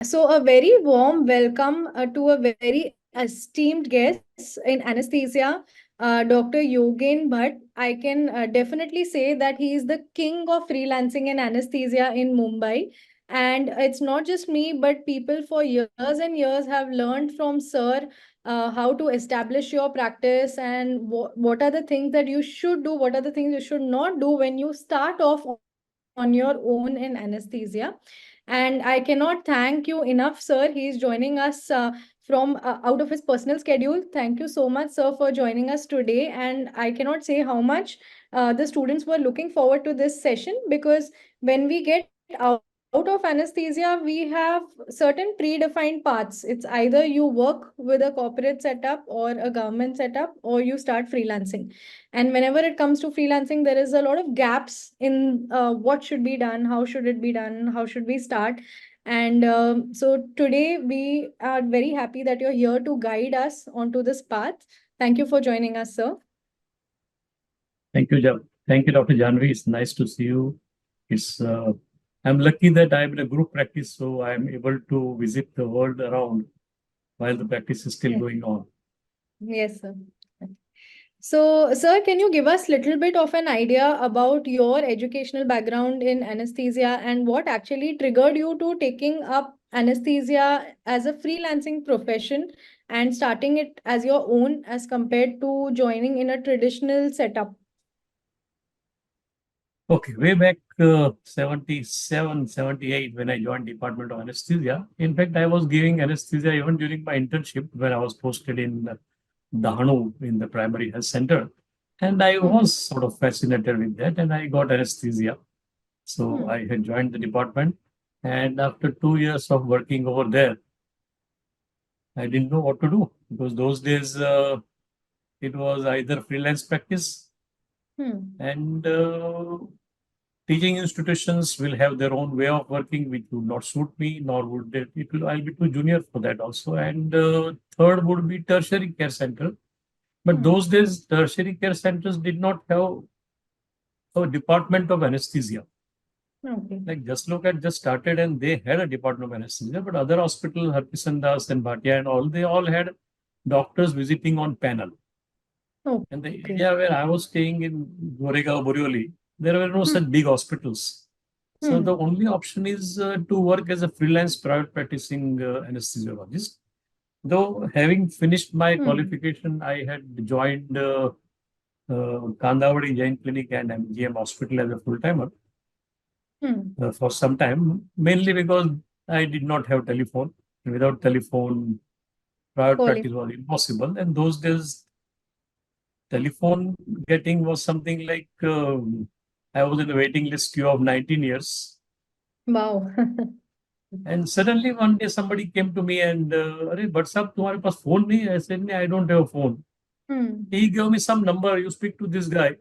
So, a very warm welcome to a very esteemed guest in anesthesia, Dr. Yogen Bhatt. I can definitely say that he is the king of freelancing and anesthesia in Mumbai. And it's not just me, but people for years and years have learned from Sir how to establish your practice and what are the things that you should do, what are the things you should not do when you start off on your own in anesthesia. And I cannot thank you enough, sir. He is joining us from out of his personal schedule. Thank you so much, sir, for joining us today. And I cannot say how much the students were looking forward to this session, because when we get out of anesthesia, we have certain predefined paths. It's either you work with a corporate setup or a government setup, or you start freelancing. And whenever it comes to freelancing, there is a lot of gaps in what should be done, how should it be done, how should we start. And so today we are very happy that you're here to guide us onto this path. Thank you for joining us, sir. Thank you, Thank you, Dr. Janvi. It's nice to see you. It's I'm lucky that I'm in a group practice, so I'm able to visit the world around while the practice is still Yes, going on. yes, sir. So, sir, can you give us a little bit of an idea about your educational background in anesthesia and what actually triggered you to taking up anesthesia as a freelancing profession and starting it as your own as compared to joining in a traditional setup? Okay, way back 77, 78, when I joined Department of Anesthesia. In fact, I was giving anesthesia even during my internship when I was posted in Dahanu in the primary health center. And I Hmm. was sort of fascinated with that, and I got anesthesia. So Hmm. I had joined the department. And after 2 years of working over there, I didn't know what to do because those days it was either freelance practice Hmm. and teaching institutions will have their own way of working, which would not suit me, nor would they, it will, I'll be too junior for that also. And third would be tertiary care center. But Hmm. those days, tertiary care centers did not have a department of anesthesia. Okay. Like just started and they had a department of anesthesia, but other hospitals, Harkisandas and Bhatia and all, they all had doctors visiting on panel. And the Okay. area where I was staying in Goregaon, Boryoli, there were no Hmm. such big hospitals. So the Hmm. only option is to work as a freelance private practicing anesthesiologist. Though having finished my Hmm. qualification, I had joined Kandavadi Jain Clinic and MGM Hospital as a full timer Hmm. for some time, mainly because I did not have telephone. Without telephone, private Quality. practice was impossible. And those days, telephone getting was something like I was in the waiting list queue of 19 years. Wow. And suddenly one day somebody came to me and, Arey, what's up? तुम्हारे पास phone नहीं है? I said, "नहीं, I don't have a phone." Hmm. He gave me some number. You speak to this guy.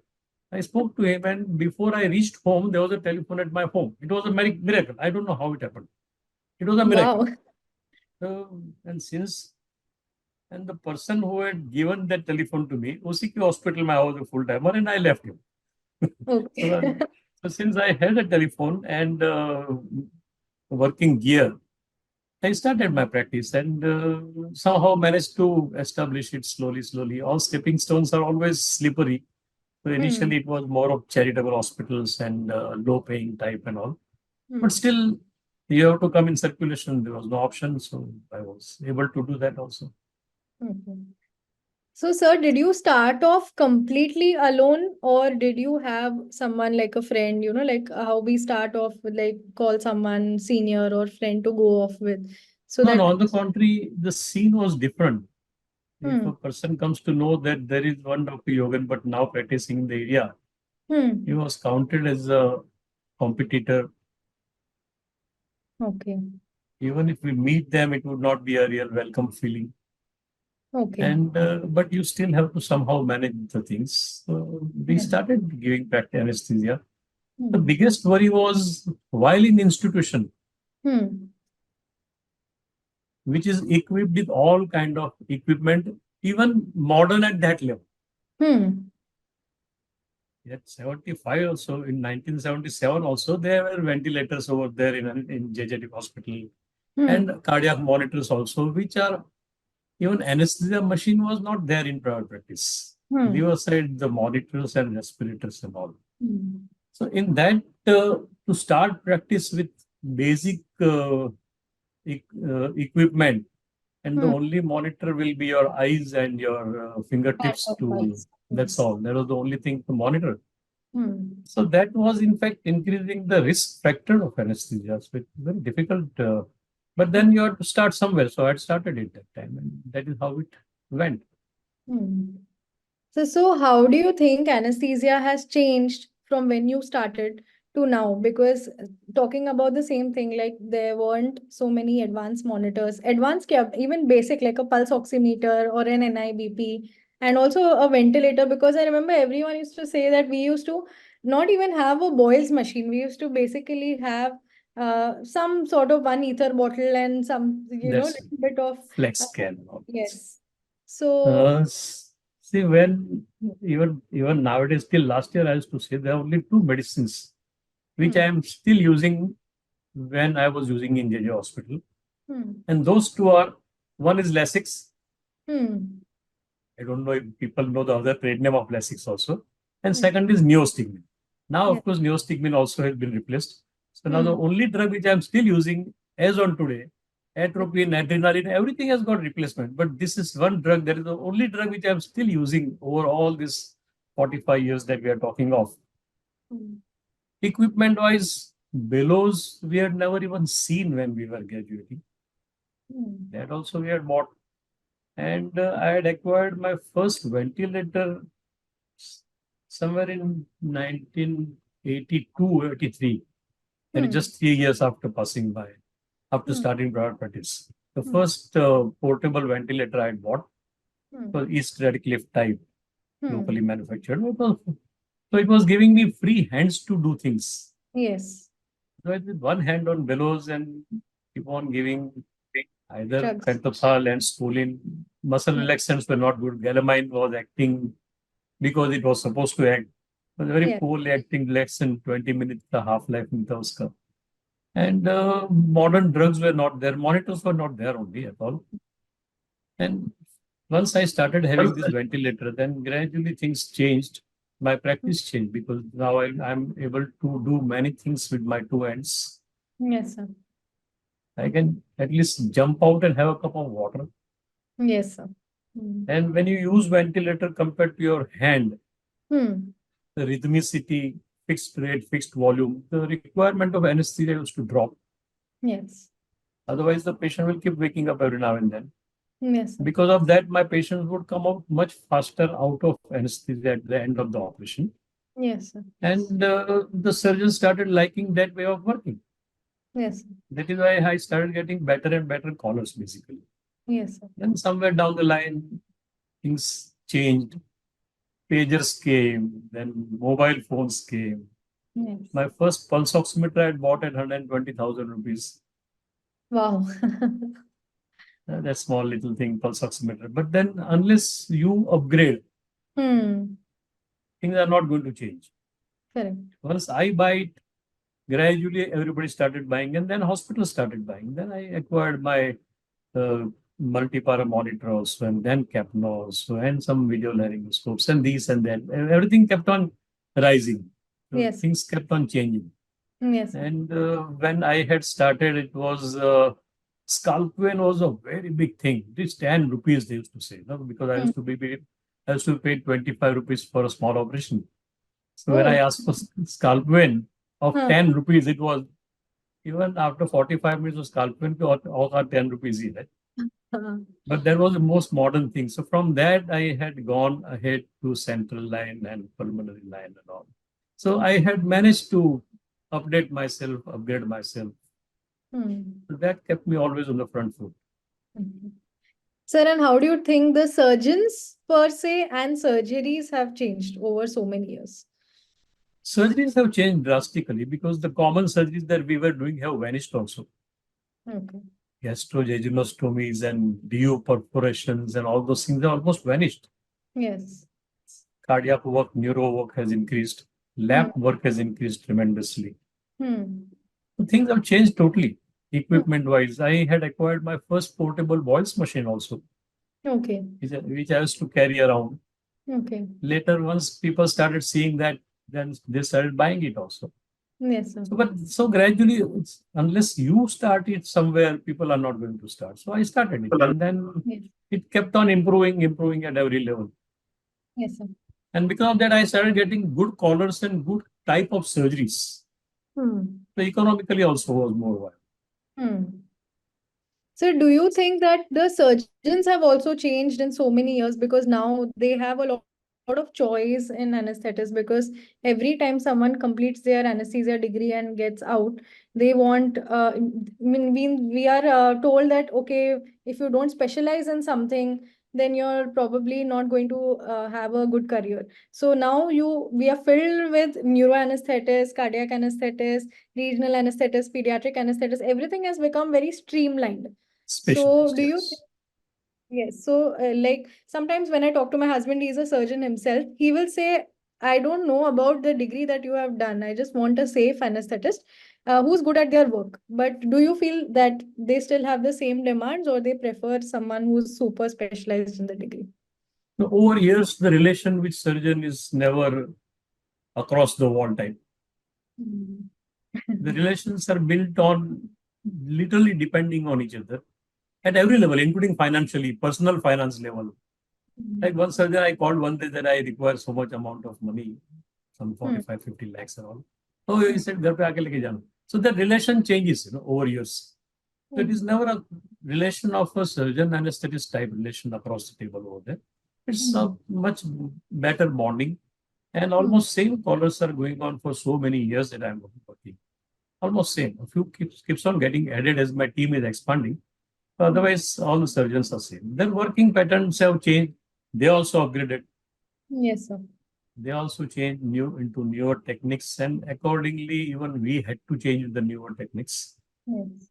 I spoke to him, and before I reached home, there was a telephone at my home. It was a miracle. I don't know how it happened. It was a miracle. Wow. And since and the person who had given that telephone to me, उसी के hospital में I was a full timer, and I left him. So, Okay. so since I had a telephone and working gear, I started my practice and somehow managed to establish it slowly, slowly. All stepping stones are always slippery. So Hmm. initially it was more of charitable hospitals and low paying type and all. But Hmm. still, you have to come in circulation. There was no option. So I was able to do that also. Okay. So, sir, did you start off completely alone, or did you have someone like a friend, like how we start off with, like, call someone senior or friend to go off with? So No, no, that, on the contrary, the scene was different. If a hmm, person comes to know that there is one Dr. Yogan, but now practicing in the area, he hmm, was counted as a competitor. okay, Even if we meet them, it would not be a real welcome feeling. okay, And but you still have to somehow manage the things. So we hmm, started giving practice anesthesia. The hmm, biggest worry was while in institution, hmm, which is equipped with all kind of equipment, even modern at that level. hmm, At 75 also, in 1977 also, there were ventilators over there in JJD hospital. and cardiac monitors also, which are even anesthesia machine was not there in private practice. Leave aside the monitors and respirators and all. So in that, to start practice with basic equipment, and the only monitor will be your eyes and your fingertips to, that's all. That was the only thing to monitor. So that was in fact increasing the risk factor of anesthesia. So it's very difficult. But then you have to start somewhere. So I had started it that time, and that is how it went. So how do you think anesthesia has changed from when you started to now? Because talking about the same thing, like there weren't so many advanced monitors, advanced kya, even basic like a pulse oximeter or an NIBP, and also a ventilator. Because I remember everyone used to say that we used to not even have a boils machine. We used to basically have some sort of one ether bottle and some, That's little bit of flex uh, scan and all this. yes. So. See, when even nowadays, till last year, I used to say there are only two medicines which I am still using when I was using in JJ Hospital. And those two are, one is Lasix. I don't know if people know the other trade name of Lasix also. And second is neostigmine. Now, of course, neostigmine also has been replaced. So now the only drug which I'm still using as on today, atropine, adrenaline, everything has got replacement. But this is one drug, that is the only drug which I'm still using over all this 45 years that we are talking of. Equipment wise, bellows we had never even seen when we were graduating. That also we had bought. And I had acquired my first ventilator somewhere in 1982, 83, and just 3 years after passing by, after starting private practice. The first portable ventilator I had bought was East Radcliffe type, locally manufactured. So it was giving me free hands to do things. Yes. So I did one hand on bellows and keep on giving either Drugs. pentothal and scoline. Muscle relaxants were not good. Galamine was acting because it was supposed to act. It was very poorly acting, less than 20 minutes, the half-life in the. And modern drugs were not there. Monitors were not there only at all. And once I started having this ventilator, then gradually things changed. My practice changed because now I'm able to do many things with my two hands. Yes, sir. I can at least jump out and have a cup of water. Yes, sir. And when you use ventilator compared to your hand, Hmm. the rhythmicity, fixed rate, fixed volume, the requirement of anesthesia is to drop. Yes. Otherwise, the patient will keep waking up every now and then. Yes, sir. Because of that, my patients would come out much faster out of anesthesia at the end of the operation. Yes, sir. And the surgeons started liking that way of working. Yes, sir. That is why I started getting better and better callers, basically. Yes, sir. Then somewhere down the line, things changed. Pagers came, then mobile phones came. Yes. My first pulse oximeter I had bought at 120,000 rupees. Wow. That small little thing, pulse oximeter. But then, unless you upgrade, things are not going to change. Correct. Once I buy it, gradually everybody started buying, and then hospitals started buying. Then I acquired my multi-para monitor also, and then Capno also, and some video laryngoscopes, and these and that. Everything kept on rising. So Yes. things kept on changing. Yes. And when I had started, it was Scalpel was a very big thing. This 10 rupees they used to say, no? Because I used to pay 25 rupees for a small operation. So when I asked for Scalpel of 10 rupees, it was even after 45 minutes of Scalpel, or 10 rupees. Right? But that was the most modern thing. So from that, I had gone ahead to central line and pulmonary line and all. So I had managed to update myself, upgrade myself. So that kept me always on the front foot. Sir, and how do you think the surgeons per se and surgeries have changed over so many years? Surgeries have changed drastically because the common surgeries that we were doing have vanished also. Okay. Gastrojejunostomies and DU perforations and all those things have almost vanished. Yes. Cardiac work, neuro work has increased. Lab work has increased tremendously. So things have changed totally. equipment wise. I had acquired my first portable boils machine also, Okay. which I used to carry around. Okay. Later, once people started seeing that, then they started buying it also. Yes, sir. So gradually, unless you start it somewhere, people are not going to start. So I started it, and then Yes. it kept on improving at every level. Yes, sir. And because of that, I started getting good collars and good type of surgeries. Hmm. So economically also was more viable. Hmm. So, do you think that the surgeons have also changed in so many years because now they have a lot of choice in anesthetics? Because every time someone completes their anesthesia degree and gets out, they want, we are told that, okay, if you don't specialize in something, then you're probably not going to have a good career. So now we are filled with neuroanesthetists, cardiac anesthetists, regional anesthetists, pediatric anesthetists. Everything has become very streamlined. So, Specialized, do you think, yes. yes, so like sometimes when I talk to my husband, he's a surgeon himself, he will say, I don't know about the degree that you have done. I just want a safe anesthetist who's good at their work. But do you feel that they still have the same demands or they prefer someone who's super specialized in the degree? So over years, the relation with surgeon is never across the wall type. Mm. The relations are built on literally depending on each other at every level, including financially, personal finance level. Like one surgeon I called one day that I require so much amount of money, some Hmm. 45, 50 lakhs and all. So he said, "Ghar pe aake leke jana." So that relation changes, over years. So it is Hmm. never a relation of a surgeon anesthetist type relation across the table over there. It's a Hmm. much better bonding, and Hmm. almost same callers are going on for so many years that I'm working. Almost same. A few keeps on getting added as my team is expanding. Hmm. Otherwise, all the surgeons are same. Their working patterns have changed. They also upgraded. Yes, sir. They also changed new into newer techniques, and accordingly, even we had to change the newer techniques. Yes.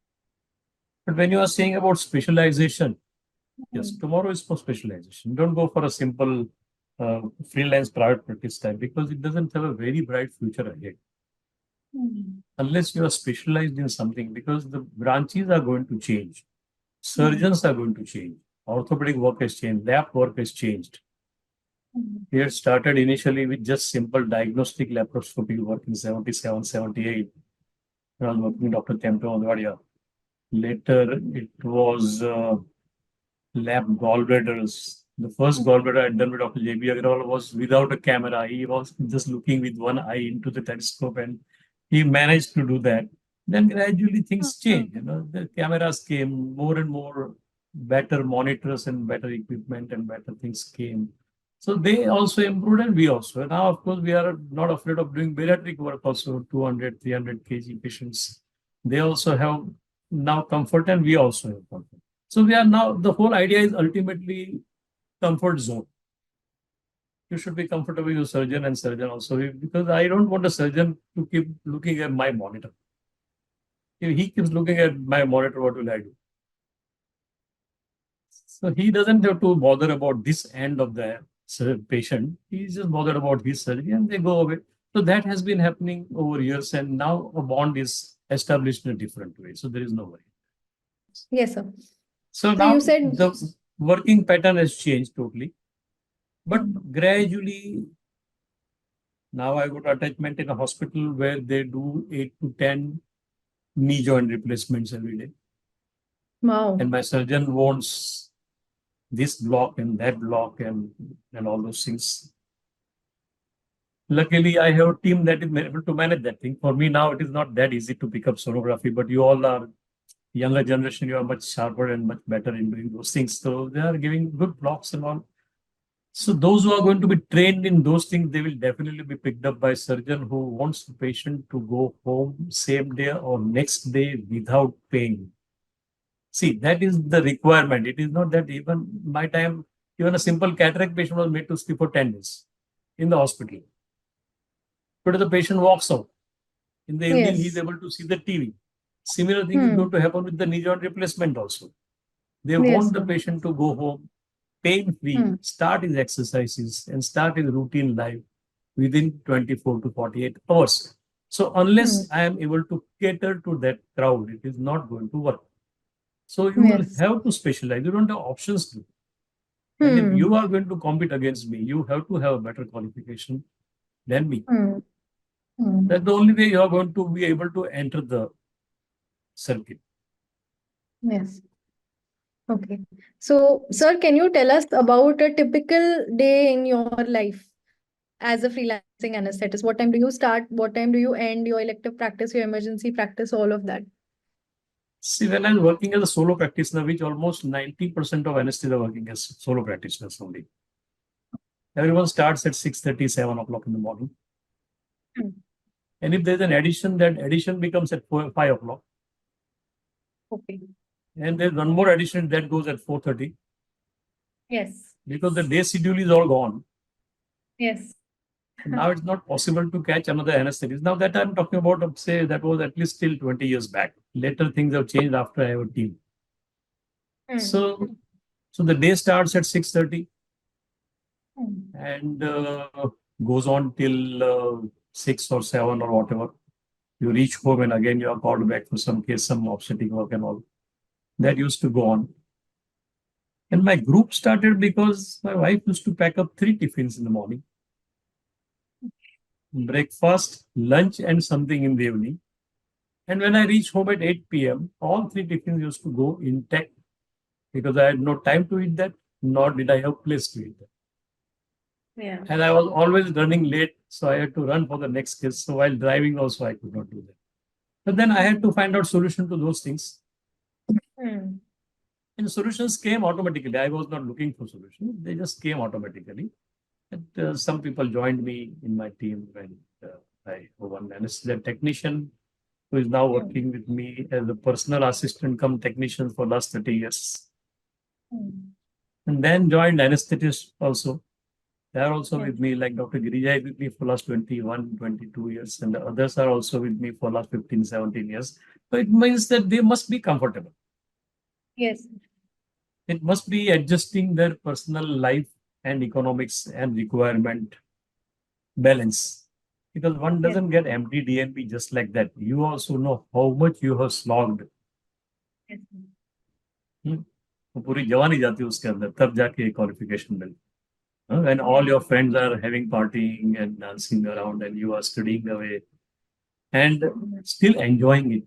But when you are saying about specialization, yes, Hmm. tomorrow is for specialization. Don't go for a simple freelance private practice type because it doesn't have a very bright future ahead Hmm. unless you are specialized in something because the branches are going to change. Hmm. Surgeons are going to change. Orthopedic work has changed. Lab work has changed. Hmm. We had started initially with just simple diagnostic laparoscopy work in 77, 78. When I was working with Dr. Tempe Onwadia. Later, it was lab gallbladders. The first gallbladder I had done with Dr. J.B. Agarwal was without a camera. He was just looking with one eye into the telescope and he managed to do that. Then gradually things Hmm. changed. The cameras came, more and more better monitors and better equipment and better things came. So they also improved and we also. Now, of course, we are not afraid of doing bariatric work also, 200, 300 kg patients. They also have now comfort and we also have comfort. So we are now, the whole idea is ultimately comfort zone. You should be comfortable with your surgeon and surgeon also, because I don't want a surgeon to keep looking at my monitor. If he keeps looking at my monitor, what will I do? So he doesn't have to bother about this end of the patient. He's just bothered about his surgery and they go away. So that has been happening over years and now a bond is established in a different way. So there is no worry. Yes, sir. So So you now said, the working pattern has changed totally. hmm. But gradually, now I got attachment in a hospital where they do 8 to 10 knee joint replacements every day. Wow. And my surgeon wants this block and that block and all those things. Luckily, I have a team that is able to manage that thing. For me now, it is not that easy to pick up sonography, but you all are younger generation, you are much sharper and much better in doing those things. So they are giving good blocks and all. So those who are going to be trained in those things, they will definitely be picked up by a surgeon who wants the patient to go home same day or next day without pain. See, that is the requirement. It is not that even my time, even a simple cataract patient was made to sleep for 10 days in the hospital. Today the patient walks out. In the evening, he is Yes. able to see the TV. Similar thing is Hmm. going to happen with the knee joint replacement also. They Yes, want the sir. patient to go home pain-free, Hmm. start his exercises and start his routine life within 24 to 48 hours. So unless I am able to cater to that crowd, it is not going to work. So you will Yes. have to specialize. You don't have options to. And if Hmm. you are going to compete against me, you have to have a better qualification than me. Hmm. Hmm. That's the only way you are going to be able to enter the circuit. Yes. Okay. So, sir, can you tell us about a typical day in your life as a freelancing anesthetist? What time do you start? What time do you end your elective practice, your emergency practice, all of that? See, when I'm working as a solo practitioner, which almost 90% of anesthesia working as solo practitioners only. Everyone starts at 6:30, 7 o'clock in the morning. Hmm. And if there's an addition, that addition becomes at 5 o'clock. Okay. And there's one more addition that goes at 4:30 Yes. because the day schedule is all gone. Yes. Now it's not possible to catch another anesthetist. Now that I'm talking about, say that was at least till 20 years back. Later things have changed after I have a team. Hmm. So, so the day starts at 6:30 Hmm. and goes on till 6 or 7 or whatever. You reach home and again you are called back for some case, some obstetric work and all. That used to go on. And my group started because my wife used to pack up 3 tiffins in the morning: breakfast, lunch, and something in the evening. And when I reached home at 8 p.m., all 3 tiffins used to go intact because I had no time to eat that, nor did I have place to eat that. Yeah. And I was always running late, so I had to run for the next case. So while driving also, I could not do that. But then I had to find out solution to those things. Hmm. And solutions came automatically. I was not looking for solutions. They just came automatically. And, some people joined me in my team when I one anesthesia technician who is now Hmm. working with me as a personal assistant come technician for last 30 years. Hmm. And then joined anesthetists also. They are also Yes. with me, like Dr. Girija is with me for last 21, 22 years, and the others are also with me for last 15, 17 years. So it means that they must be comfortable. Yes. It must be adjusting their personal life and economics and requirement balance. Because one Yes. doesn't get empty DNP just like that. You also know how much you have slogged. Yes. Hmm? तो पूरी जवानी जाती है उसके अंदर तब जाके qualification मिलती है when all Yes. your friends are having partying and dancing around and you are studying away and still enjoying it.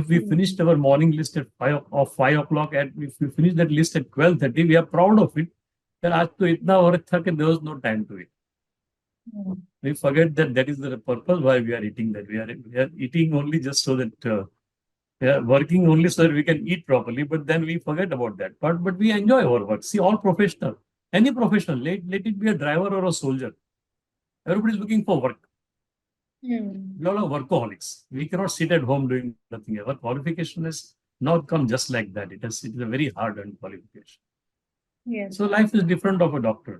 If we Hmm. finished our morning list at 5 o'clock and if we finish that list at 12:30, we are proud of it. Then आज तो इतना हो रहा था कि there was no time to it. Hmm. We forget that that is the purpose why we are eating that. We are eating only just so that we are working only so that we can eat properly, but then we forget about that part. But we enjoy our work. See, all professional, any professional, let it be a driver or a soldier. Everybody is looking for work. Hmm. We all are workaholics. We cannot sit at home doing nothing. Our qualification has not come just like that. It is a very hard earned qualification. Yes. So life is different of a doctor.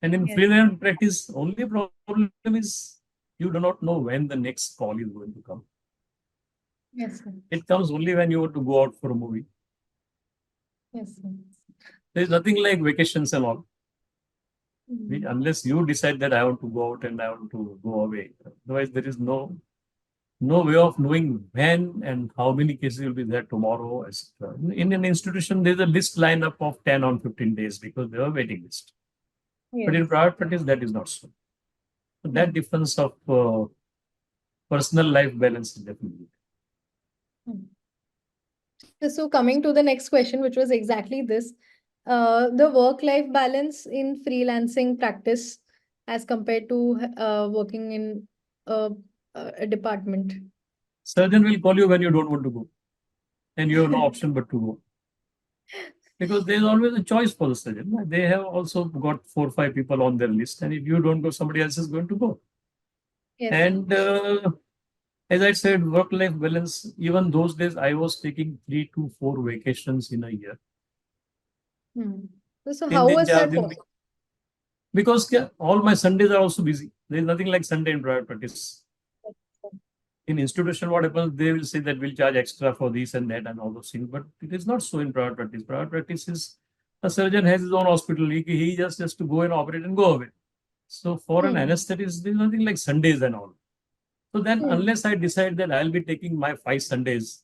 And in Yes. freelance practice, only problem is you do not know when the next call is going to come. Yes. Sir. It comes only when you want to go out for a movie. Yes. Sir. There is nothing like vacations and all. Hmm. Unless you decide that I want to go out and I want to go away. Otherwise, there is no way of knowing when and how many cases will be there tomorrow, etc. In an institution, there's a list lineup of 10 or 15 days because they have a waiting list. But in Yes. private practice, that is not so. So that Hmm. difference of personal life balance is definitely. Hmm. So coming to the next question, which was exactly this, the work-life balance in freelancing practice as compared to working in a, a department. Surgeon will call you when you don't want to go, and you have no option but to go. Because there's always a choice for the surgeon. They have also got 4 or 5 people on their list, and if you don't go, somebody else is going to go. Yes. And as I said, work-life balance. Even those days, I was taking 3 to 4 vacations in a year. Hmm. So तीन how दिन was चार that दिन possible? because all my Sundays are also busy. There is nothing like Sunday in private practice. In institution, what happens? They will say that we'll charge extra for this and that and all those things. But it is not so in private practice. Private practice is a surgeon has his own hospital. He just has to go and operate and go away. So for an Hmm. anesthetist, there's nothing like Sundays and all. So then, Hmm. unless I decide that I'll be taking my 5 Sundays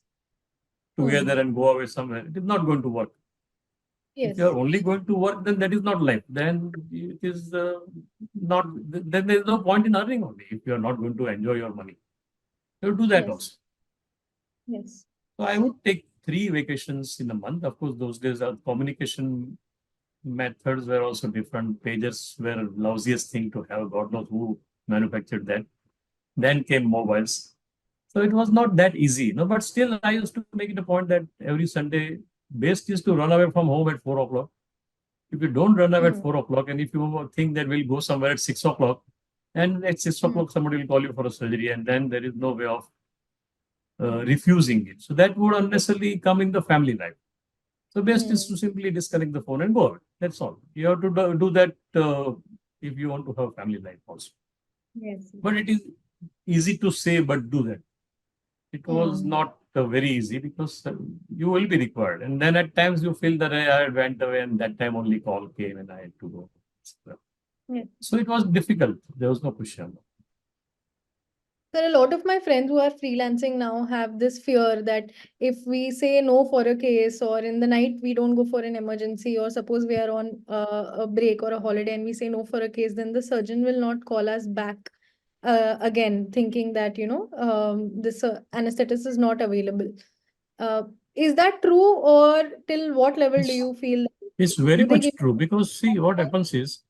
together and go away somewhere, it is not going to work. If you are Yes. only going to work, then that is not life. Then it is not. Then there is no point in earning only. If you are not going to enjoy your money, you do that Yes. also. Yes. So I would take 3 vacations in a month. Of course, those days our communication methods were also different. Pagers were lousiest thing to have. God knows who manufactured that. Then came mobiles. So it was not that easy. No, but still I used to make it a point that every Sunday best is to run away from home at 4 o'clock. If you don't run away at Hmm. 4 o'clock, and if you think that we'll go somewhere at 6 o'clock, and at six Hmm. o'clock somebody will call you for a surgery, and then there is no way of refusing it. So that would unnecessarily come in the family life. So best is to Hmm. simply disconnect the phone and go out. That's all. You have to do that if you want to have family life also. Yes. But it is easy to say, but do that. It was Hmm. not very easy because you will be required. And then at times you feel that I went away and that time only call came and I had to go. Yes. So it was difficult. There was no question. There are a lot of my friends who are freelancing now have this fear that if we say no for a case or in the night we don't go for an emergency, or suppose we are on a break or a holiday and we say no for a case, then the surgeon will not call us back again, thinking that, this anesthetist is not available. Uh, is that true, or till what level do It's, you feel? it's very Do they much give true because see what you happens is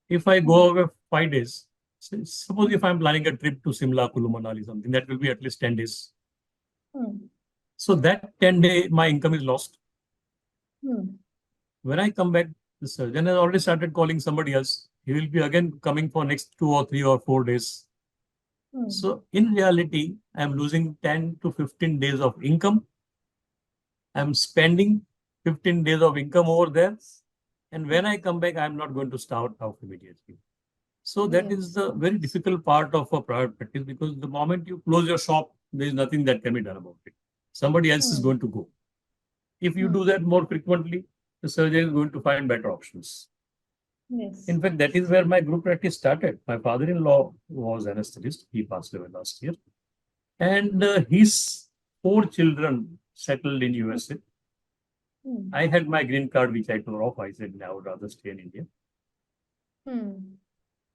if I time? go away 5 days, suppose if I'm planning a trip to Simla, Kulu, Manali, something that will be at least 10 days. Hmm. So that 10 day my income is lost. Hmm. When I come back, the surgeon has already started calling somebody else. He will be again coming for next 2 or 3 or 4 days. Hmm. So in reality, I'm losing 10 to 15 days of income. I'm spending 15 days of income over there. And when I come back, I'm not going to start off immediately. So that is Yes. the very difficult part of a private practice because the moment you close your shop, there is nothing that can be done about it. Somebody else is Hmm. going to go. If you do Hmm. that more frequently, the surgeon is going to find better options. Yes. In fact, that is where my group practice started. My father-in-law was anesthetist. He passed away last year. And his 4 children settled in USA. Hmm. I had my green card, which I tore off. I said, no, I would rather stay in India. Hmm.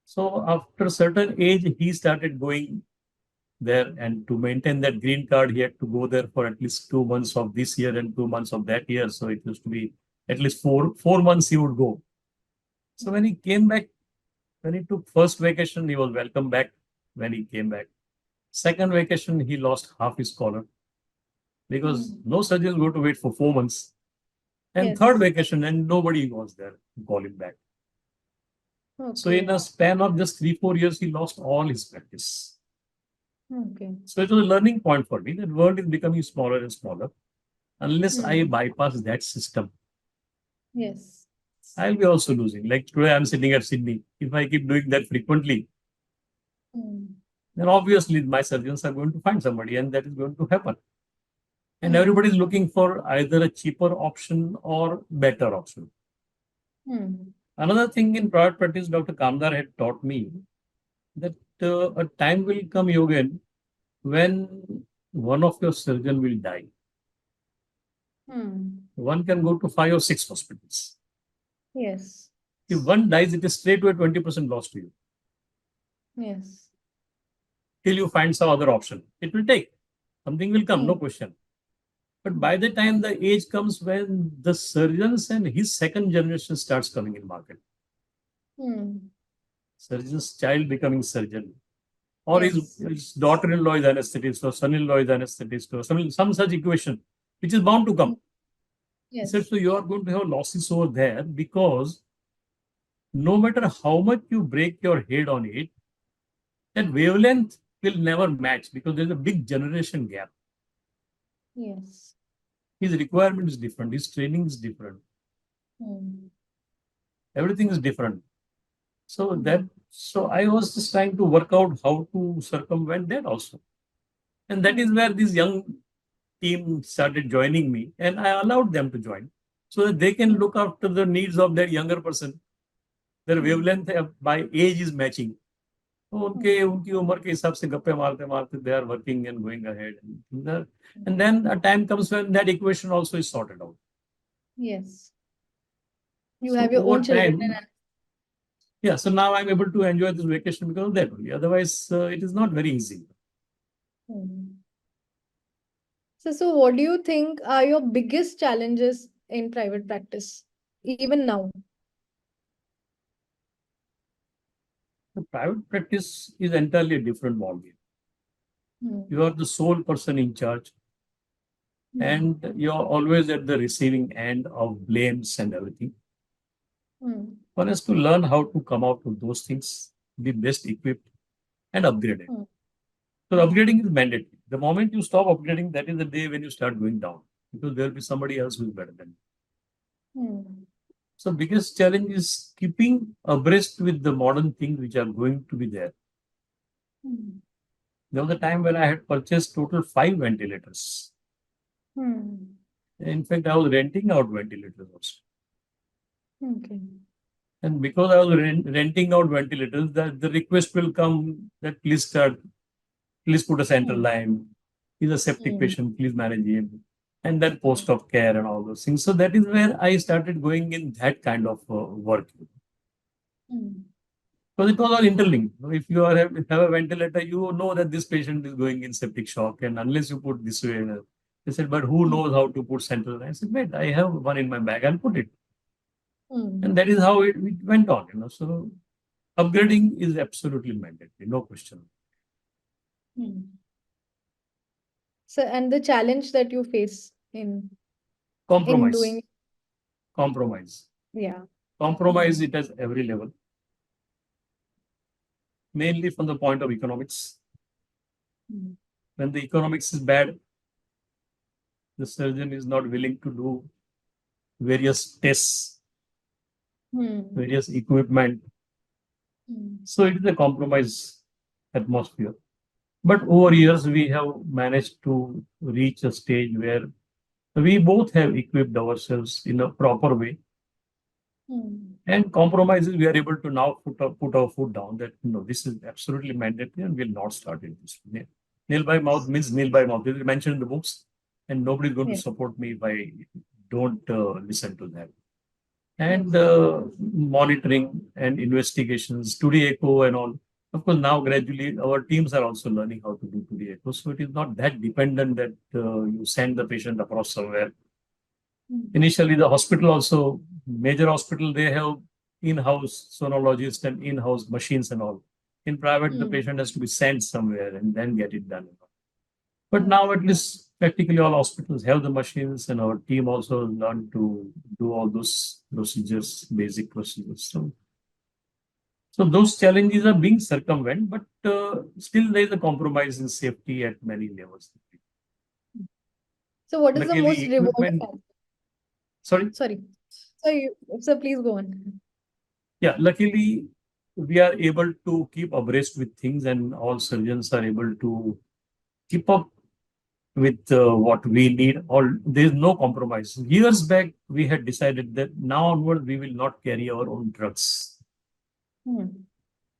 So after a certain age, he started going there. And to maintain that green card, he had to go there for at least 2 months of this year and 2 months of that year. So it used to be at least four months he would go. So when he came back, when he took first vacation, he was welcome back when he came back. Second vacation, he lost half his collar because Hmm. no surgeons go to wait for 4 months. And third Yes. vacation, and nobody was there to call him back. So in Okay. a span of just 3, 4 years, he lost all his practice. Okay. So it was a learning point for me. That world is becoming smaller and smaller. Unless I Hmm. bypass that system, Yes. I'll be also losing. Like today, I'm sitting at Sydney. If I keep doing that frequently, Hmm. then obviously my surgeons are going to find somebody, and that is going to happen. And everybody is Hmm. looking for either a cheaper option or better option. Hmm. Another thing in private practice, Dr. Kamdar had taught me that a time will come, Yogen, when one of your surgeon will die. Hmm. One can go to 5 or 6 hospitals. Yes. If one dies, it is straight away 20% loss to you Yes. till you find some other option. It will take. Something will come, no Hmm. question. But by the time the age comes when the surgeons and his second generation starts coming in market, Hmm. surgeon's child becoming surgeon, or Yes. his daughter-in-law is anesthetist, or son-in-law is anesthetist, or some such equation, which is bound to Hmm. come. He said, Yes. so you are going to have losses over there because no matter how much you break your head on it, that wavelength will never match because there's a big generation gap. Yes. His requirement is different, his training is different, Hmm. everything is different. So Hmm. I was just trying to work out how to circumvent that also. And that is Hmm. where this young team started joining me, and I allowed them to join so that they can Hmm. look after the needs of their younger person. Their Hmm. wavelength by age is matching. तो उनकी उम्र के हिसाब से गप्पे मारते मारते they are working and going ahead. And then a time comes when that equation also is sorted out. Yes. You So have your over own children time, yeah, so now I'm able to enjoy this vacation because of that only. Otherwise, it is not very easy. So what do you think are your biggest challenges in private practice, even now? The private practice is entirely a different ballgame. Hmm. You are the sole person in charge, Hmm. and you are always at the receiving end of blames and everything. One has to learn how to come out of those things, be best equipped, and upgrade it. So upgrading is mandatory. The moment you stop upgrading, that is the day when you start going down, because there will be somebody else who is better than you. So biggest challenge is keeping abreast with the modern things which are going to be there. There was a time when I had purchased total 5 ventilators. In fact, I was renting out ventilators also. Okay. And because I was renting out ventilators, the request will come that please put a central line. He's a septic patient, please manage him. And then post of care and all those things. So that is where I started going in that kind of work. Because it was all interlinked. If you have a ventilator, you know that this patient is going in septic shock. And unless you put this way, they said, but who knows how to put central line? I said, wait, I have one in my bag, I'll put it. And that is how it went on. So upgrading is absolutely mandatory, no question. So, and the challenge that you face in Compromise. doing, Compromise. yeah. Compromise it at every level. Mainly from the point of economics. When the economics is bad, the surgeon is not willing to do various tests, various equipment. So it is a compromise atmosphere. But over years, we have managed to reach a stage where we both have equipped ourselves in a proper way. And compromises, we are able to now put our foot down that no, this is absolutely mandatory and we'll not start it this way. Nail by mouth means nail by mouth. This is mentioned in the books, and nobody is going to support me if I don't listen to that. And monitoring and investigations, 2D echo and all. Of course, now gradually our teams are also learning how to do 2D echo. So it is not that dependent that you send the patient across somewhere. Initially, the hospital also, major hospital, they have in-house sonologists and in-house machines and all. In private, the patient has to be sent somewhere and then get it done. But now at least practically all hospitals have the machines, and our team also learned to do all those procedures, basic procedures. So those challenges are being circumvented, but still there is a compromise in safety at many levels. So what is the most Luckily, rewarding? Sorry? So please go on. Yeah, luckily we are able to keep abreast with things, and all surgeons are able to keep up with what we need. There is no compromise. Years back, we had decided that now onward we will not carry our own drugs.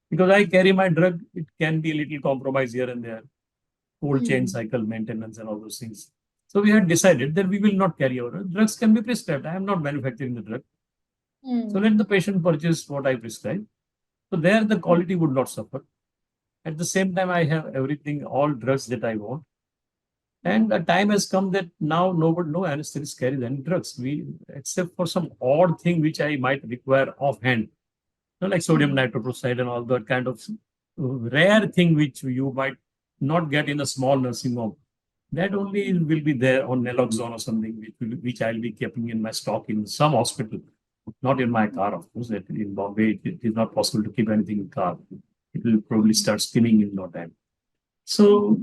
Because I carry my drug, it can be a little compromise here and there, cold chain cycle maintenance and all those things. So we had decided that we will not carry our drugs. Can be prescribed. I am not manufacturing the drug. So let the patient purchase what I prescribe. So there the quality would not suffer. At the same time, I have everything, all drugs that I want. And a time has come that now no anesthetist carries any drugs. Except for some odd thing which I might require offhand, like sodium nitroprusside and all that kind of rare thing which you might not get in a small nursing home. That only will be there on naloxone or something, which I'll be keeping in my stock in some hospital, not in my car, of course. In Bombay, it is not possible to keep anything in car. It will probably start spinning in no time. So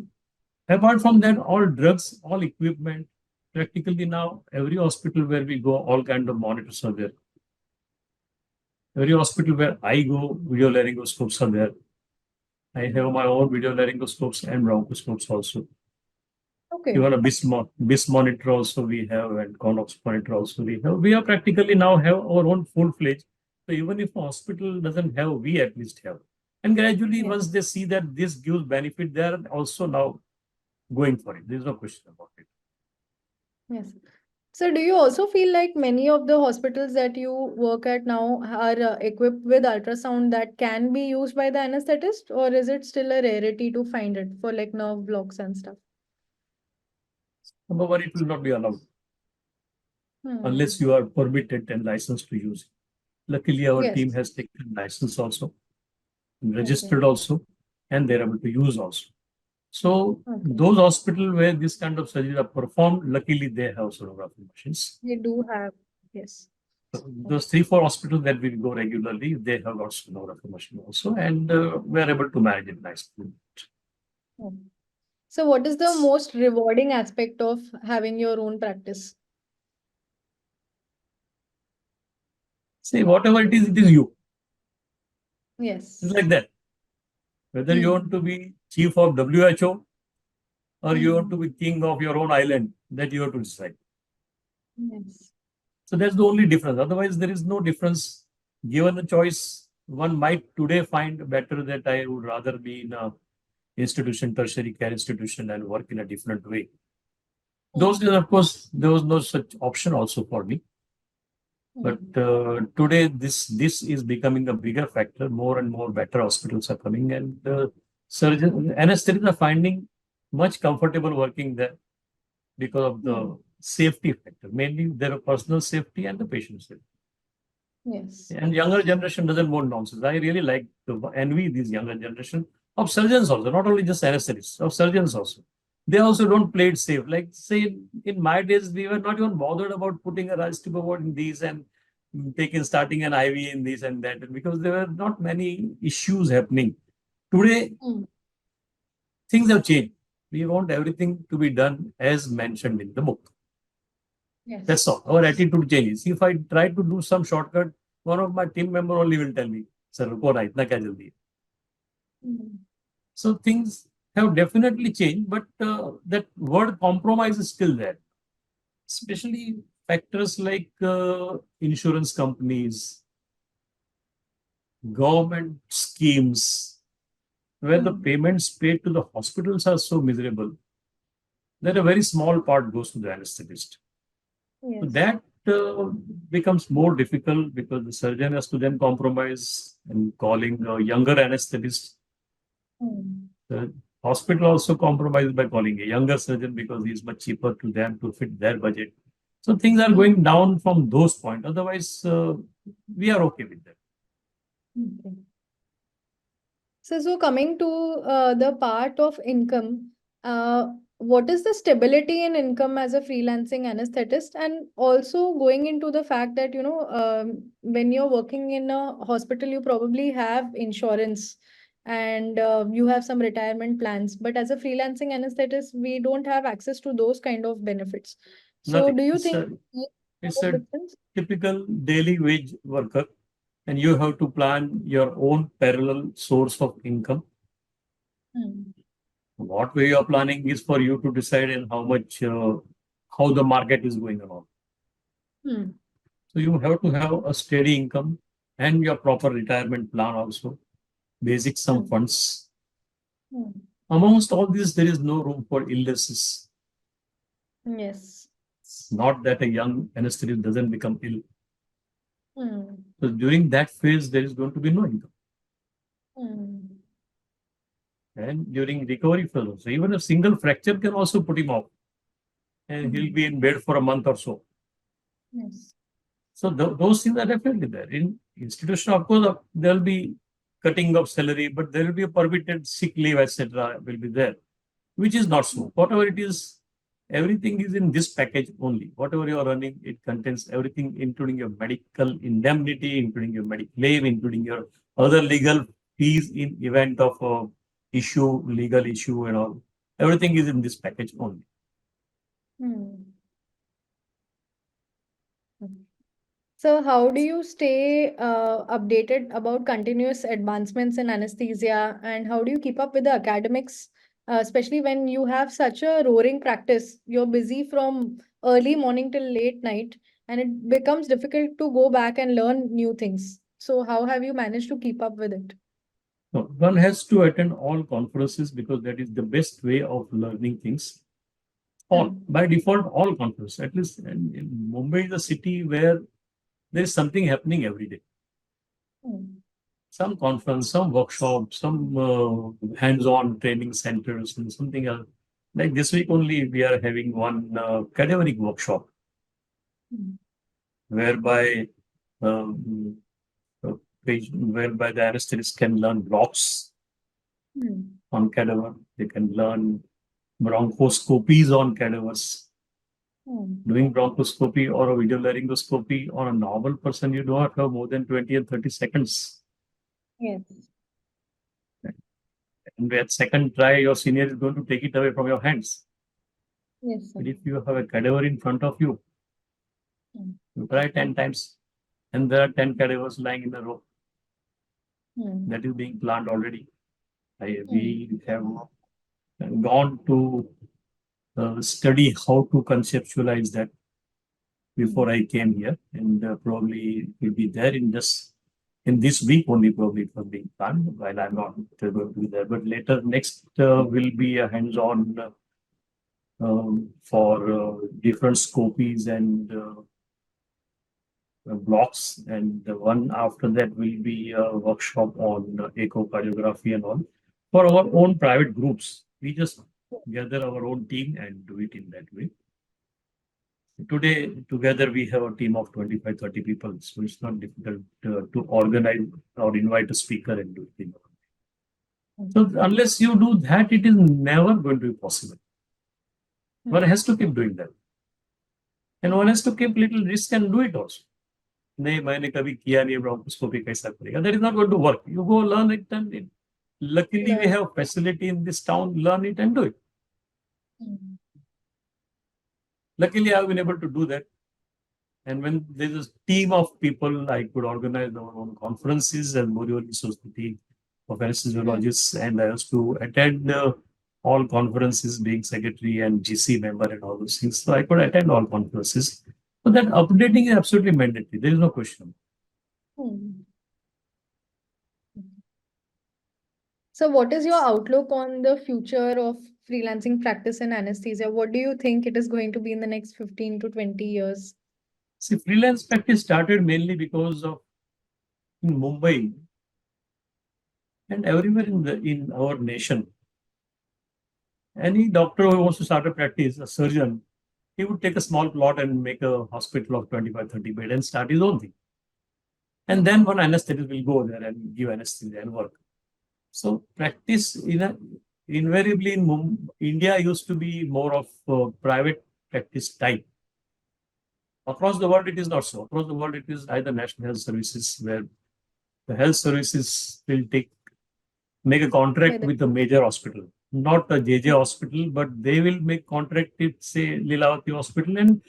apart from that, all drugs, all equipment, practically now every hospital where we go, all kind of monitors are there. Every hospital where I go, video laryngoscopes are there. I have my own video laryngoscopes and bronchoscopes also. Okay. Even a BIS monitor also we have, and Connox monitor also we have. We are practically now have our own full-fledged. So even if a hospital doesn't have, we at least have. And gradually, Yes. once they see that this gives benefit, they are also now going for it. There's no question about it. Yes. So, do you also feel like many of the hospitals that you work at now are equipped with ultrasound that can be used by the anesthetist, or is it still a rarity to find it for like nerve blocks and stuff? Number one, it will not be allowed unless Hmm. you are permitted and licensed to use it. Luckily, our team Yes. has taken license also, Okay. registered also, and they're able to use also. So Okay. those hospitals where this kind of surgery are performed, luckily they have sonography machines. They do have. Yes. Those 3, 4 hospitals that we go regularly, they have got sonography machine also, and we're able to manage it nicely. Okay. So, what is the most rewarding aspect of having your own practice? See, whatever it is you. It's Yes. like that. Whether you want Hmm. to be chief of WHO or you want to Hmm. be king of your own island, that you have to decide. Yes. So that's the only difference. Otherwise, there is no difference. Given the choice, one might today find better that I would rather be in a institution, tertiary care institution, and work in a different way. Those Hmm. days, of course, there was no such option also for me. But Hmm. today, this is becoming a bigger factor. More and more better hospitals are coming, and surgeons, anesthetists are finding much comfortable working there because of Hmm. the safety factor, mainly their personal safety and the patient safety. Yes. And younger generation doesn't want nonsense. I really like to envy this younger generation of surgeons also, not only just anesthetists, of surgeons also. They also don't play it safe. Like say in my days, we were not even bothered about putting a rice tube award in these and taking starting an IV in this and that, because there were not many issues happening. Today, Hmm. things have changed. We want everything to be done as mentioned in the book. That's Yes. all. Our attitude changes. If I try to do some shortcut, one of my team member only will tell me, "Sir, रुको ना इतना क्या जल्दी है?" Hmm. So things have definitely changed, but that word compromise is still there. Especially factors like insurance companies, government schemes, where the Hmm. payments paid to the hospitals are so miserable that a very small part goes to the anesthetist. So Yes. that becomes more difficult because the surgeon has to then compromise and calling a younger anesthetist. Hmm. The hospital also compromises by calling a younger surgeon because he is much cheaper to them to fit their budget. So things are Hmm. going down from those points. Otherwise, we are okay with that. Okay. So coming to the part of income, what is the stability in income as a freelancing anesthetist? And also going into the fact that, when you're working in a hospital, you probably have insurance and you have some retirement plans. But as a freelancing anesthetist, we don't have access to those kind of benefits. So Nothing. do you It's think a, there's it's a a difference? typical daily wage worker, and you have to plan your own parallel source of income. Hmm. What way you are planning is for you to decide and how the market is going along. Hmm. So you have to have a steady income and your proper retirement plan also, basic some Hmm. funds. Hmm. Amongst all this, there is no room for illnesses. Yes. Not that a young anesthetist doesn't become ill. Hmm. So during that phase, there is going to be no income. Hmm. And during recovery phase also, even a single fracture can also put him off, and he'll Hmm. be in bed for a month or so. Yes. So those things are definitely there. In institution, of course, there will be cutting of salary, but there will be a permitted sick leave, etc. will be there, which is not so. Whatever it is, everything is in this package only. Whatever you are running, it contains everything, including your medical indemnity, including your medical claim, including your other legal fees in event of legal issue and all. Everything is in this package only. Hmm. So, how do you stay updated about continuous advancements in anesthesia, and how do you keep up with the academics, especially when you have such a roaring practice? You're busy from early morning till late night, and it becomes difficult to go back and learn new things. So, how have you managed to keep up with it? No, one has to attend all conferences because that is the best way of learning things. All, by default, all conferences. At least in Mumbai is a city where there is something happening every day. Some conference, some workshop, some hands-on training centers, and something else. Like this week only, we are having one cadaveric workshop whereby um, uh, whereby the anesthetist can learn blocks on cadaver. They can learn bronchoscopies on cadavers. Doing bronchoscopy or a video laryngoscopy on a normal person, you do not have more than 20 and 30 seconds. Yes. And at second try, your senior is going to take it away from your hands. Yes, sir. But if you have a cadaver in front of you, you try 10 times, and there are 10 cadavers lying in a row. That is being planned already. We have gone to study how to conceptualize that before I came here, and probably it will be there in this week only. Probably it was being planned while I'm not going to be there. But later, next will be a hands-on for different scopies and blocks, and the one after that will be a workshop on echocardiography and all for our own private groups. We just gather our own team and do it in that way. Today, together, we have a team of 25, 30 people, so it's not difficult to organize or invite a speaker and do it. So unless you do that, it is never going to be possible. One has to keep doing that. And one has to keep little risk and do it also. नहीं मैंने कभी किया नहीं bronchoscopy कैसा करेगा, that is not going to work. You go learn it and luckily we have facility in this town, learn it and do it. Luckily I've been able to do that, and when there's a team of people, I could organize our own conferences and Morioli Society of Anesthesiologists, and I used to attend all conferences, being secretary and GC member and all those things, so I could attend all conferences. So that updating is absolutely mandatory. There is no question. So, what is your outlook on the future of freelancing practice in anesthesia? What do you think it is going to be in the next 15 to 20 years? See, freelance practice started mainly because of in Mumbai and everywhere in our nation. Any doctor who wants to start a practice, a surgeon, he would take a small plot and make a hospital of 25, 30 bed and start his own thing. And then one anesthetist will go there and give anesthesia and work. So practice invariably in India used to be more of private practice type. Across the world, it is not so. Across the world, it is either national health services, where the health services will make a contract with a major hospital, not a JJ hospital, but they will make contract with, say, Lilavati Hospital and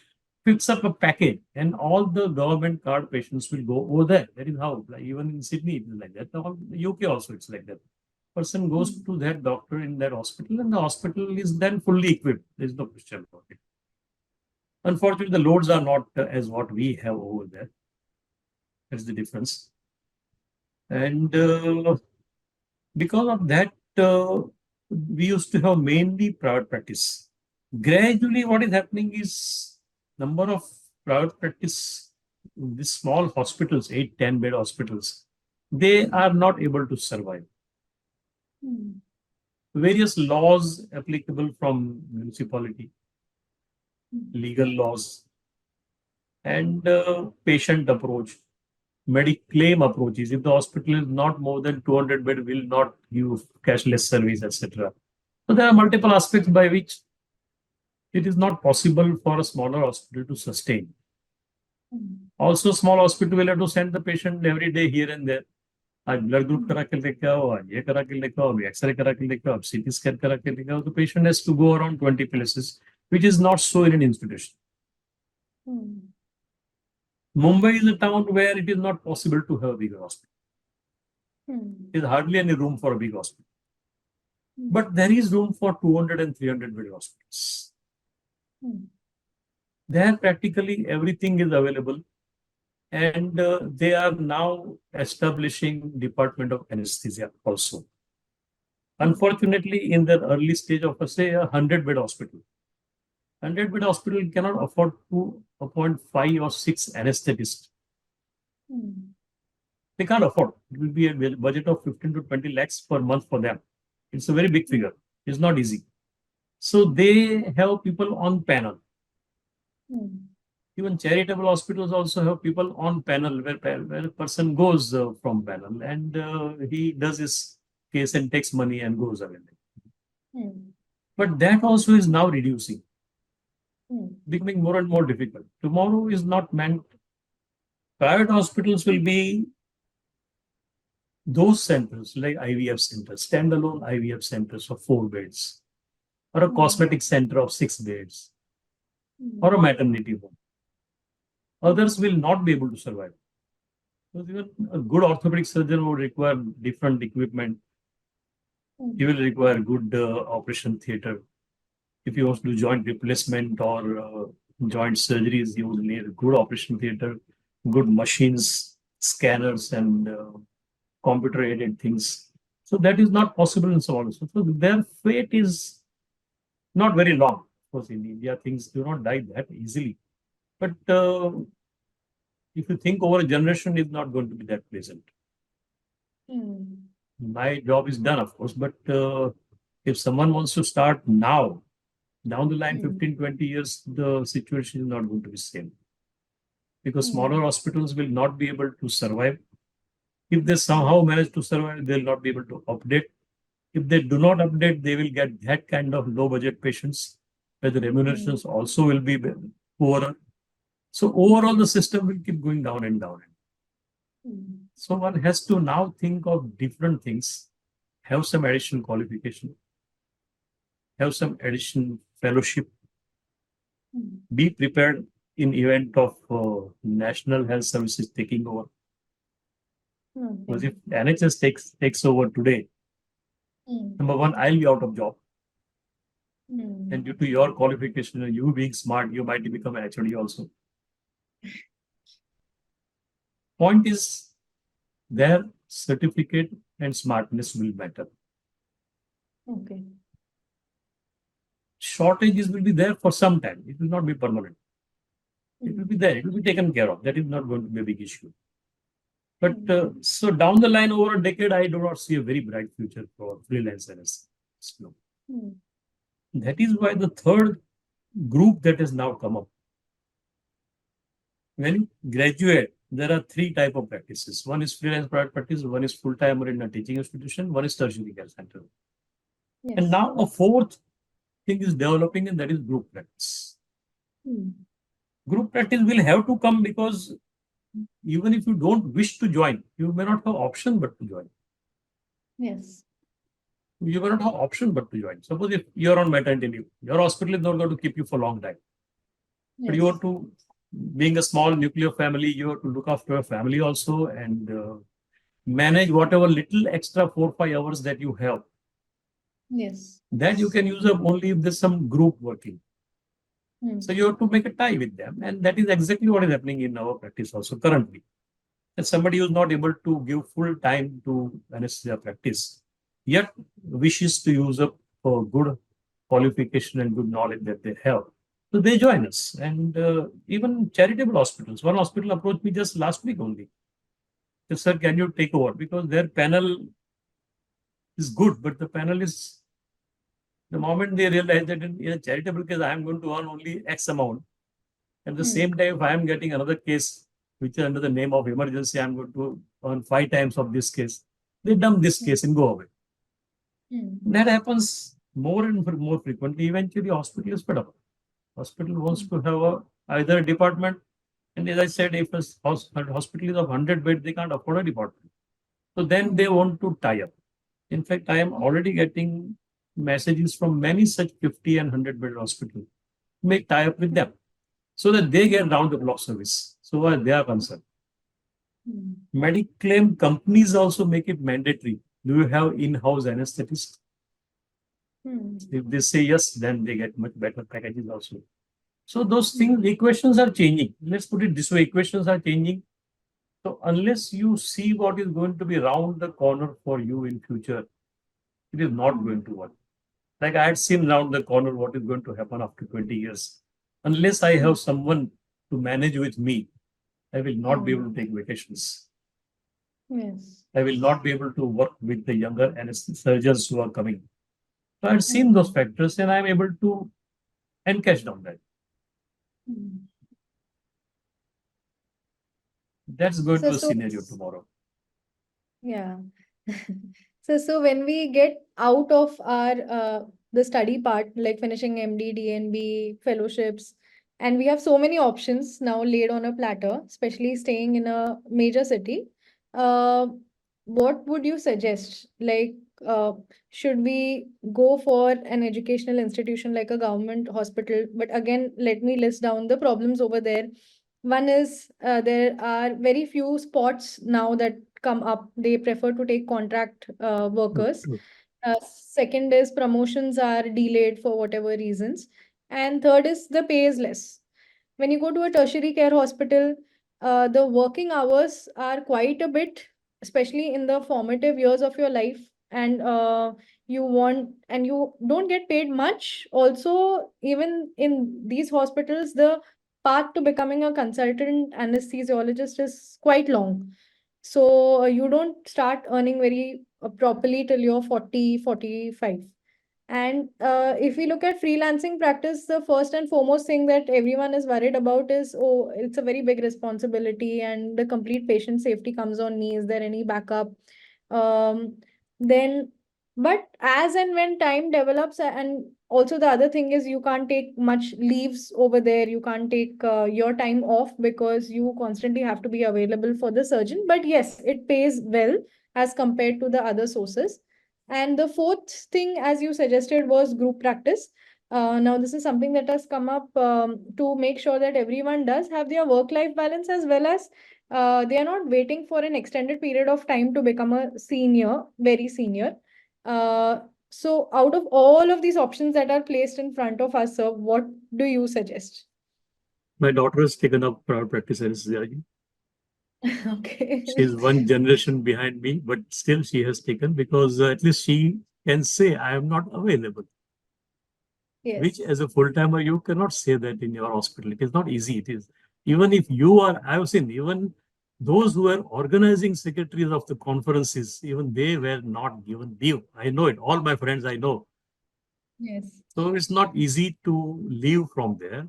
fix up a package, and all the government card patients will go over there. That is how, like, even in Sydney, it is like that. All, UK also, it's like that. Person goes to that doctor in that hospital, and the hospital is then fully equipped. There's no question about it. Unfortunately, the loads are not as what we have over there. That's the difference. And because of that, we used to have mainly private practice. Gradually, what is happening is number of private practice, these small hospitals, 8, 10 bed hospitals, they are not able to survive. Various laws applicable from municipality, legal laws, and patient approach, claim approaches. If the hospital is not more than 200 bed, will not give cashless service, etc. So there are multiple aspects by which it is not possible for a smaller hospital to sustain. Also, small hospital will have to send the patient every day here and there. आज blood group करा के लेके आओ, आज ये करा के लेके आओ, एक्सरे करा के लेके आओ, CT scan करा के लेके आओ. The patient has to go around 20 places, which is not so in an institution. Mumbai is a town where it is not possible to have a bigger hospital. There is hardly any room for a big hospital. But there is room for 200 and 300 bed hospitals. There practically everything is available. And they are now establishing Department of Anesthesia also. Unfortunately, in the early stage of, say, a 100-bed hospital, 100-bed hospital cannot afford to appoint 5 or 6 anesthetists. They can't afford. It will be a budget of 15 to 20 lakhs per month for them. It's a very big figure. It's not easy. So they have people on panel. Even charitable hospitals also have people on panel where a person goes from panel and he does his case and takes money and goes away. But that also is now reducing, becoming more and more difficult. Tomorrow is not meant. Private hospitals will be those centers like IVF centers, standalone IVF centers of 4 beds, or a cosmetic center of 6 beds, or a maternity home. Others will not be able to survive. Because even a good orthopedic surgeon would require different equipment. He will require good operation theater. If he wants to do joint replacement or joint surgeries, he would need a good operation theater, good machines, scanners, and computer-aided things. So that is not possible in some so their fate is not very long. Of course, in India, things do not die that easily. But if you think over a generation, it's not going to be that pleasant. My job is done, of course, but if someone wants to start now, down the line, 15, 20 years, the situation is not going to be the same. Because smaller hospitals will not be able to survive. If they somehow manage to survive, they'll not be able to update. If they do not update, they will get that kind of low budget patients where the remunerations also will be poorer. So overall, the system will keep going down and down. So one has to now think of different things, have some additional qualification, have some additional fellowship, be prepared in event of national health services taking over. Because if NHS takes over today, number one, I'll be out of job. And due to your qualification and you being smart, you might become an HOD also. Point is, their certificate and smartness will matter. Okay. Shortages will be there for some time. It will not be permanent. It will be there. It will be taken care of. That is not going to be a big issue. But so down the line, over a decade, I do not see a very bright future for freelancers. No. That is why the third group that has now come up. When you graduate, there are 3 types of practices. One is freelance private practice, one is full-time or in a teaching institution, one is tertiary care center. Yes. And now a fourth thing is developing, and that is group practice. Group practice will have to come because even if you don't wish to join, you may not have option but to join. Yes. You may not have option but to join. Suppose if you're on maternity leave, your hospital is not going to keep you for a long time. Yes. But you have to, being a small nuclear family, you have to look after your family also and manage whatever little extra 4-5 hours that you have. Yes. That you can use up only if there's some group working. So you have to make a tie with them. And that is exactly what is happening in our practice also currently. That somebody who is not able to give full time to anesthesia practice, yet wishes to use up for good qualification and good knowledge that they have. So they join us. And even charitable hospitals. One hospital approached me just last week only. They said, sir, can you take over? Because their panel is good, but the panel is, the moment they realize that in a charitable case, I am going to earn only X amount. At the same time, if I am getting another case, which is under the name of emergency, I am going to earn 5 times of this case. They dump this case and go away. That happens more and more frequently. Eventually, hospital is fed up. Hospital wants to have either a department, and as I said, if a hospital is of 100 beds, they can't afford a department. So then they want to tie up. In fact, I am already getting messages from many such 50 and 100 bed hospitals. Make tie up with them so that they get round the clock service. So they are concerned. Mediclaim companies also make it mandatory. Do you have in-house anesthetists? If they say yes, then they get much better packages also. So those things, equations are changing. Let's put it this way, equations are changing. So unless you see what is going to be around the corner for you in future, it is not going to work. Like I had seen around the corner what is going to happen after 20 years. Unless I have someone to manage with me, I will not be able to take vacations. Yes. I will not be able to work with the younger surgeons who are coming. So I've seen those factors and I'm able to encash down that. That's going to So, be a so scenario tomorrow. yeah. So when we get out of our the study part, like finishing MD, DNB, fellowships, and we have so many options now laid on a platter, especially staying in a major city, uh, what would you suggest? Like, uh, should we go for an educational institution like a government hospital? But again, let me list down the problems over there. One is there are very few spots now that come up. They prefer to take contract workers. True. Second is promotions are delayed for whatever reasons. And third is the pay is less. When you go to a tertiary care hospital, the working hours are quite a bit, especially in the formative years of your life. And you don't get paid much. Also, even in these hospitals, the path to becoming a consultant anesthesiologist is quite long. So you don't start earning very properly till you're 40, 45. And if we look at freelancing practice, the first and foremost thing that everyone is worried about is, oh, it's a very big responsibility and the complete patient safety comes on me. Is there any backup? Um, then, but as and when time develops, and also the other thing is you can't take much leaves over there. You can't take your time off because you constantly have to be available for the surgeon. But yes, it pays well as compared to the other sources. And the fourth thing, as you suggested, was group practice. Now, this is something that has come up to make sure that everyone does have their work-life balance, as well as they are not waiting for an extended period of time to become a senior, very senior. So, out of all of these options that are placed in front of us, sir, what do you suggest? My daughter has taken up private practice anesthesiology. Okay. She's one generation behind me, but still she has taken because at least she can say, I am not available. Which, Yes. as a full timer, you cannot say that in your hospital. It is not easy. It is even if you are, I have seen even those who were organizing secretaries of the conferences, even they were not given leave. I know it. All my friends I know. Yes. So it's not easy to leave from there.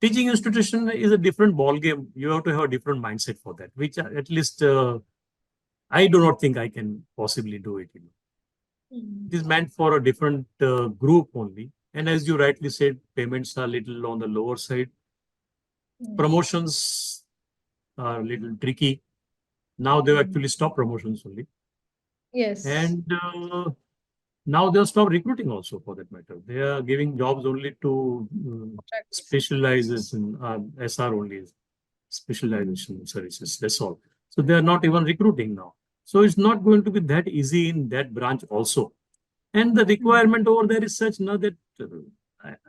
Teaching institution is a different ball game. You have to have a different mindset for that, which at least I do not think I can possibly do it. It is meant for a different group only. And as you rightly said, payments are a little on the lower side. Yes. Promotions are a little tricky. Now they've actually stopped promotions only. Yes. And now they'll stop recruiting also for that matter. They are giving jobs only to Practice. specializers in SR only, specialization services. That's all. So they are not even recruiting now. So it's not going to be that easy in that branch also. And the requirement over there is such now that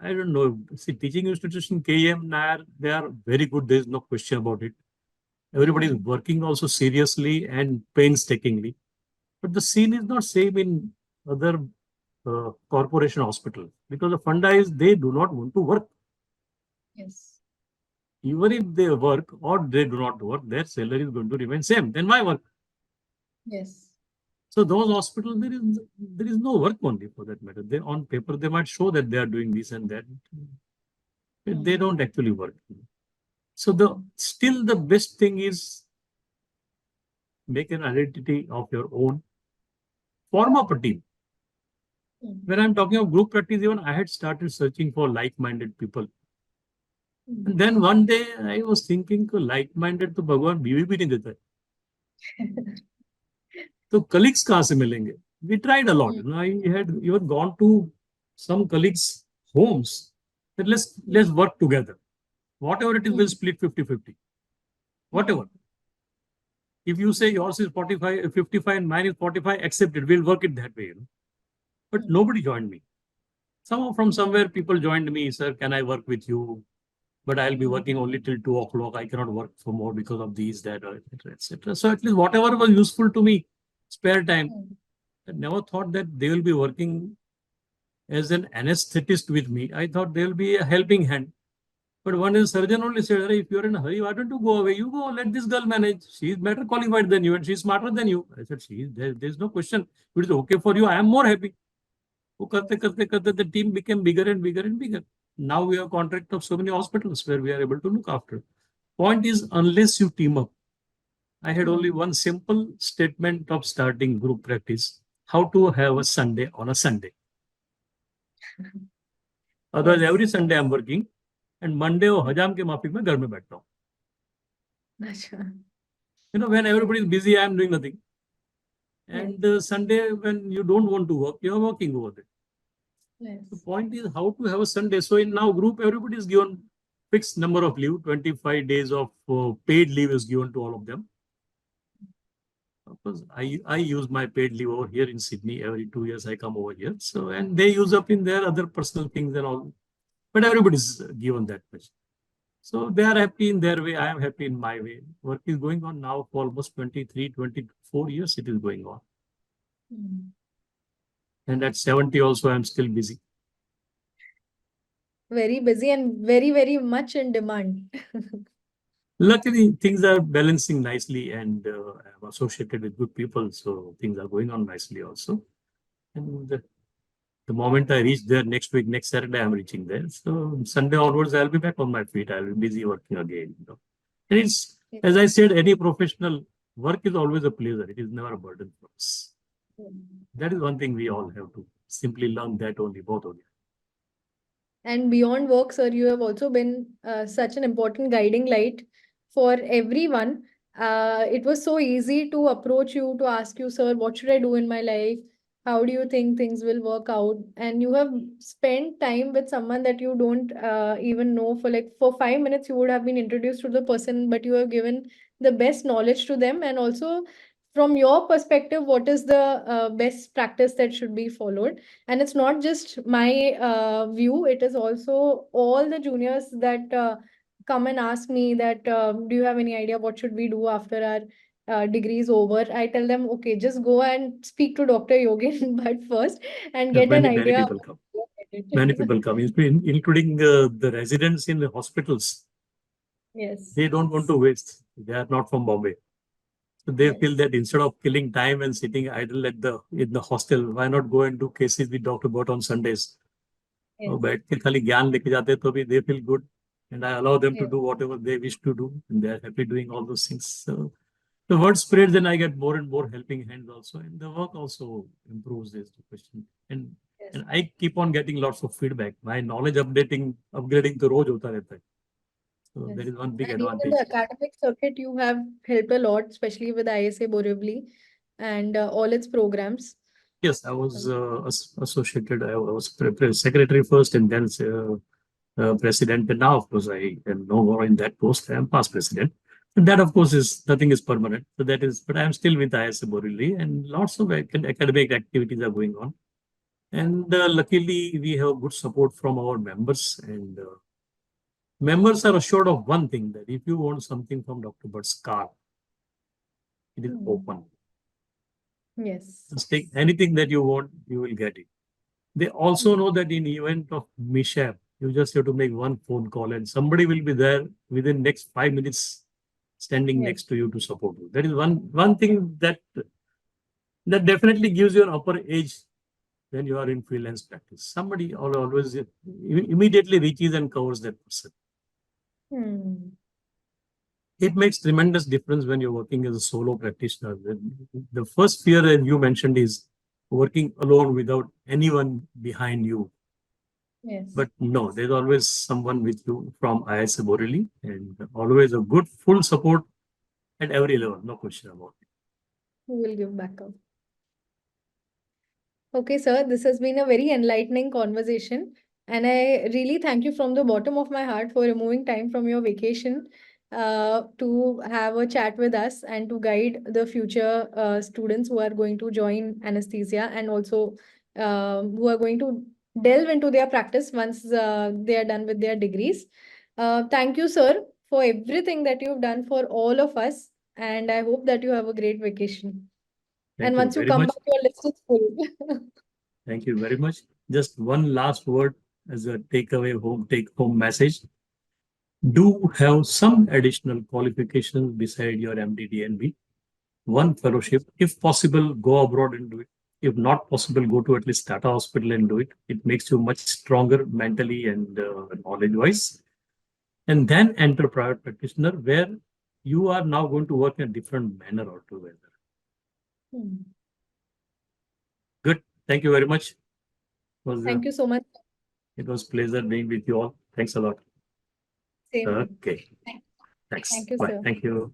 I don't know. See, teaching institution KM, NAR, they are very good. There is no question about it. Everybody is working also seriously and painstakingly. But the scene is not same in other corporation hospital because the funda is they do not want to work. Yes. Even if they work or they do not work, their salary is going to remain same. Then why work? Yes. So those hospitals, there is no work only for that matter. They on paper they might show that they are doing this and that. They don't actually work. So the still the best thing is make an identity of your own, form up a team. When I'm talking of group practice, even I had started searching for like-minded people. And then one day I was thinking, like-minded तो भगवान बीवी भी नहीं देता है. तो colleagues कहाँ से मिलेंगे? We tried a lot. I had even gone to some colleagues' homes. That let's work together. Whatever it is, we'll split 50-50. Whatever. If you say yours is 45, 55 and mine is 45, accept it. We'll work it that way. But nobody joined me. Somehow from somewhere people joined me, sir, can I work with you? but I'll be working only till 2 o'clock. I cannot work for more because of these, that, or etc. etc. So at least whatever was useful to me, spare time. I never thought that they will be working as an anesthetist with me. I thought they will be a helping hand. But one is surgeon only said, if you're in a hurry, why don't you go away? You go, let this girl manage. She's better qualified than you and she's smarter than you. I said, there's no question. If it is okay for you, I am more happy. The team became bigger and bigger and bigger. Now we have contract of so many hospitals where we are able to look after. Point is, unless you team up, I had only one simple statement of starting group practice: how to have a Sunday on a Sunday. Otherwise, every Sunday I'm working, and Monday or हजाम के माफिक में घर में बैठता हूँ. When everybody is busy, I'm doing nothing. And Sunday, when you don't want to work, you're working over there. The point is how to have a Sunday. So in now group, everybody is given fixed number of leave. 25 days of paid leave is given to all of them. Of course, I use my paid leave over here in Sydney. Every 2 years I come over here. So, and they use up in their other personal things and all. But everybody's given that much. So they are happy in their way. I am happy in my way. Work is going on now for almost 23, 24 years. It is going on. And at 70 also, I'm still busy. Very busy and very, very much in demand. Luckily, things are balancing nicely, and I'm associated with good people. So things are going on nicely also. And the moment I reach there next week, next Saturday, I'm reaching there. So Sunday onwards, I'll be back on my feet. I'll be busy working again. And it's, as I said, any professional work is always a pleasure. It is never a burden for us. That is one thing we all have to simply learn, that only, both of you. And beyond work, sir, you have also been such an important guiding light for everyone. It was so easy to approach you, to ask you, sir, what should I do in my life? How do you think things will work out? And you have spent time with someone that you don't even know. For 5 minutes, you would have been introduced to the person, but you have given the best knowledge to them. And also, from your perspective, what is the best practice that should be followed? And it's not just my view, it is also all the juniors that come and ask me that, do you have any idea what should we do after our degree is over? I tell them, okay, just go and speak to Dr. Yogen Bhatt first and get an Many idea. people come. Many people come, including the residents in the hospitals. Yes. They don't want to waste. They are not from Bombay. So they feel that instead of killing time and sitting idle in the hostel, why not go and do cases with Dr. Bhatt on Sundays? और बैठ के खाली ज्ञान लेके जाते तो भी they feel good, and I allow them to do whatever they wish to do, and they are happy doing all those things. So the word spreads, and I get more and more helping hands also, and the work also improves. Is the question, and I keep on getting lots of feedback. My knowledge upgrading तो रोज होता रहता है. So there is one big And even in advantage. the academic circuit, you have helped a lot, especially with ISA Borivali and all its programs. Yes, I was associated. I was secretary first, and then president. And now, of course, I am no more in that post. I am past president. And that, of course, is nothing is permanent. So that is, but I am still with ISA Borivali, and lots of academic activities are going on. And luckily, we have good support from our members, and members are assured of one thing, that if you want something from Dr. Bhatt's car, it is open. Yes. Just take anything that you want, you will get it. They also know that in event of mishap, you just have to make one phone call and somebody will be there within next 5 minutes standing next to you to support you. That is one thing that definitely gives you an upper edge when you are in freelance practice. Somebody always immediately reaches and covers that person. It makes tremendous difference when you're working as a solo practitioner. The first fear that you mentioned is working alone without anyone behind you. Yes. But no, there's always someone with you from ISA Borivali, and always a good full support at every level. No question about it. Who will give backup? Okay, sir, this has been a very enlightening conversation. And I really thank you from the bottom of my heart for removing time from your vacation to have a chat with us and to guide the future students who are going to join anesthesia, and also who are going to delve into their practice once they are done with their degrees. Thank you, sir, for everything that you've done for all of us. And I hope that you have a great vacation. Thank And you once you very come much. back, your list is full. Thank you very much. Just one last word as a take home message. Do have some additional qualifications beside your MD DNB. One fellowship, if possible, go abroad and do it. If not possible, go to at least Tata Hospital and do it. It makes you much stronger mentally and knowledge wise. And then enter private practitioner, where you are now going to work in a different manner altogether. Hmm. Good. Thank you very much. Thank you so much. It was pleasure being with you all. Thanks a lot. Same here. Okay. Thank Thanks. thank you, Bye. sir. Thank you.